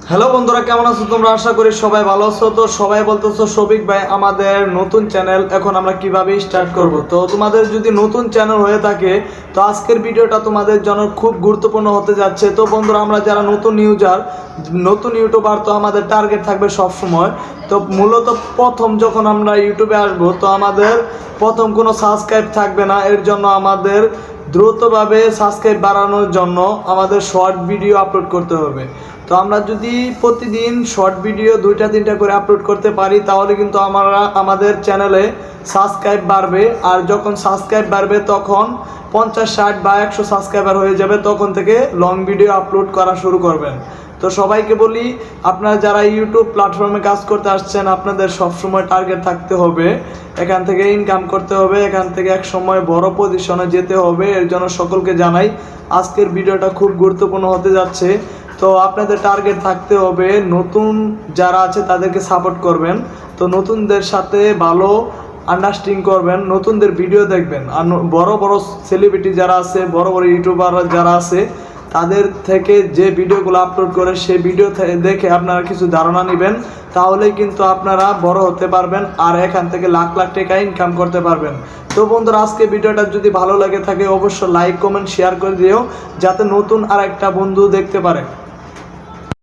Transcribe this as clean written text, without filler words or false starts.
Hello বন্ধুরা, কেমন আছো তোমরা? আশা করি সবাই ভালো আছো। তো সবাই বলতেছো শফিক ভাই আমাদের নতুন চ্যানেল এখন আমরা কিভাবে স্টার্ট করব। তো তোমাদের যদি নতুন চ্যানেল হয়ে থাকে তো আজকের ভিডিওটা তোমাদের জন্য খুব গুরুত্বপূর্ণ হতে যাচ্ছে। তো বন্ধুরা, আমরা যারা নতুন ইউজার, নতুন ইউটিউবার, তো আমাদের টার্গেট থাকবে সব সময়। তো মূলত প্রথম যখন আমরা ইউটিউবে আসবো তো আমাদের প্রথম কোনো সাবস্ক্রাইব থাকবে না। এর জন্য আমাদের দ্রুতভাবে সাবস্ক্রাইব বাড়ানোর জন্য আমাদের শর্ট ভিডিও আপলোড করতে হবে। তো আমরা যদি প্রতিদিন শর্ট ভিডিও 2-3টা করে আপলোড করতে পারি তাহলে কিন্তু আমাদের চ্যানেলে সাবস্ক্রাইব বাড়বে। আর যখন সাবস্ক্রাইব বাড়বে তখন 50, 60 বা 100 সাবস্ক্রাইবার হয়ে যাবে, তখন থেকে লং ভিডিও আপলোড করা শুরু করবেন। তো সবাইকে বলি, আপনারা যারা ইউটিউব প্ল্যাটফর্মে কাজ করতে আসছেন আপনাদের সবসময় টার্গেট থাকতে হবে, এখান থেকে ইনকাম করতে হবে, এখান থেকে এক সময় বড় পজিশনে যেতে হবে। এর জন্য সকলকে জানাই আজকের ভিডিওটা খুব গুরুত্বপূর্ণ হতে যাচ্ছে। তো আপনাদের টার্গেট থাকতে হবে, নতুন যারা আছে তাদেরকে সাপোর্ট করবেন, তো নতুনদের সাথে ভালো আন্ডারস্ট্যান্ডিং করবেন, নতুনদের ভিডিও দেখবেন। আর বড় বড় সেলিব্রিটি যারা আছে, বড় বড় ইউটিউবার যারা আছে, তাদের থেকে যে ভিডিওগুলো আপলোড করে সেই ভিডিও দেখে আপনারা কিছু ধারণা নেবেন, তাহলেই কিন্তু আপনারা বড় হতে পারবেন আর এখান থেকে লাখ লাখ টাকা ইনকাম করতে পারবেন। তো বন্ধুরা, আজকে ভিডিওটা যদি ভালো লাগে থাকে অবশ্যই লাইক, কমেন্ট, শেয়ার করে দিও যাতে নতুন আর একটা বন্ধু দেখতে পারে।